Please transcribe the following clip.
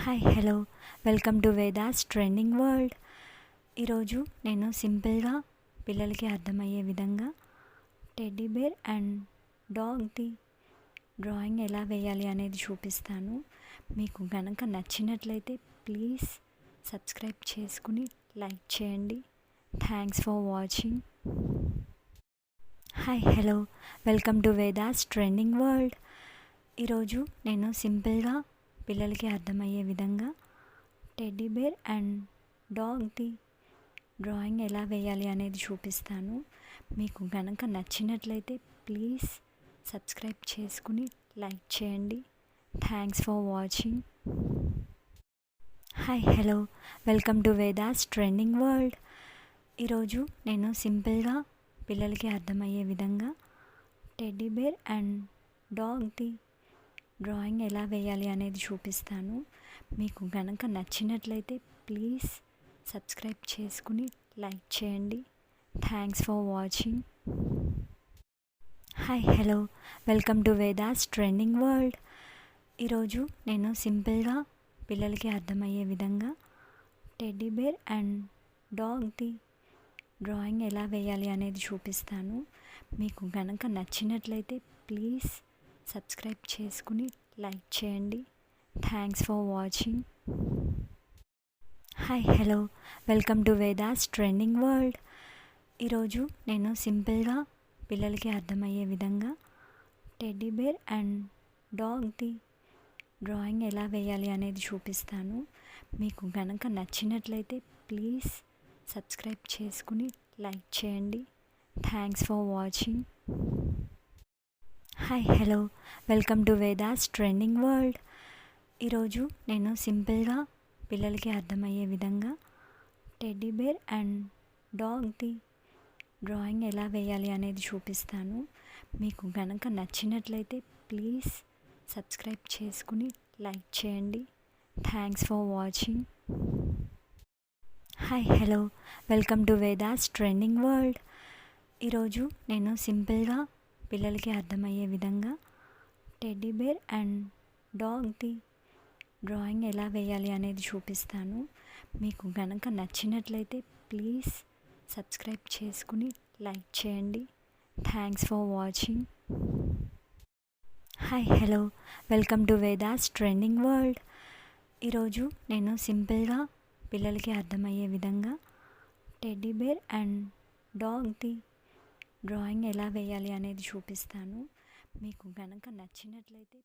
Hi hello welcome to Vedas trending world. ఈరోజు నేను సింపుల్గా పిల్లలకి అర్థమయ్యే విధంగా టెడ్డీ బేర్ అండ్ డాగ్ది డ్రాయింగ్ ఎలా వేయాలి అనేది చూపిస్తాను. మీకు గనక నచ్చినట్లయితే ప్లీజ్ సబ్స్క్రైబ్ చేసుకుని లైక్ చేయండి. Thanks for watching. Hi hello welcome to Vedas trending world. ఈరోజు నేను సింపుల్గా పిల్లలకి అర్థమయ్యే విధంగా టెడ్డీ బేర్ అండ్ డాగ్ది డ్రాయింగ్ ఎలా వేయాలి అనేది చూపిస్తాను. మీకు గనక నచ్చినట్లయితే ప్లీజ్ సబ్స్క్రైబ్ చేసుకుని లైక్ చేయండి. Thanks for watching. Hi hello welcome to Vedas trending world. ఈరోజు నేను సింపుల్గా పిల్లలకి అర్థమయ్యే విధంగా టెడ్డీ బేర్ అండ్ డాగ్ది డ్రాయింగ్ ఎలా వేయాలి అనేది చూపిస్తాను. మీకు గనక నచ్చినట్లయితే ప్లీజ్ సబ్స్క్రైబ్ చేసుకుని లైక్ చేయండి. Thanks for watching. Hi hello welcome to Vedas trending world. ఈరోజు నేను సింపుల్గా పిల్లలకి అర్థమయ్యే విధంగా టెడ్డీ బేర్ అండ్ డాగ్ది డ్రాయింగ్ ఎలా వేయాలి అనేది చూపిస్తాను. మీకు గనక నచ్చినట్లయితే ప్లీజ్ సబ్స్క్రైబ్ చేసుకుని లైక్ చేయండి. Thanks for watching. Hi hello welcome to Vedas trending world. ఈరోజు నేను సింపుల్గా పిల్లలకి అర్థమయ్యే విధంగా టెడ్డీ బేర్ అండ్ డాగ్ది డ్రాయింగ్ ఎలా వేయాలి అనేది చూపిస్తాను. మీకు గనక నచ్చినట్లయితే ప్లీజ్ సబ్స్క్రైబ్ చేసుకుని లైక్ చేయండి. Thanks for watching. Hi hello welcome to Vedas trending world. ఈరోజు నేను సింపుల్గా పిల్లలకి అర్థమయ్యే విధంగా టెడ్డీ బేర్ అండ్ డాగ్ది డ్రాయింగ్ ఎలా వేయాలి అనేది చూపిస్తాను. మీకు గనక నచ్చినట్లయితే ప్లీజ్ సబ్స్క్రైబ్ చేసుకుని లైక్ చేయండి. Thanks for watching. Hi hello welcome to Vedas trending world. ఈరోజు నేను సింపుల్గా పిల్లలకి అర్థమయ్యే విధంగా టెడ్డీ బేర్ అండ్ డాగ్ది డ్రాయింగ్ ఎలా వేయాలి అనేది చూపిస్తాను. మీకు గనక నచ్చినట్లయితే ప్లీజ్ సబ్స్క్రైబ్ చేసుకుని లైక్ చేయండి. Thanks for watching. Hi hello welcome to Vedas trending world. ఈరోజు నేను సింపుల్గా పిల్లలకి అర్థమయ్యే విధంగా టెడ్డీ బేర్ అండ్ డాగ్ది డ్రాయింగ్ ఎలా వేయాలి అనేది చూపిస్తాను. మీకు గనక నచ్చినట్లయితే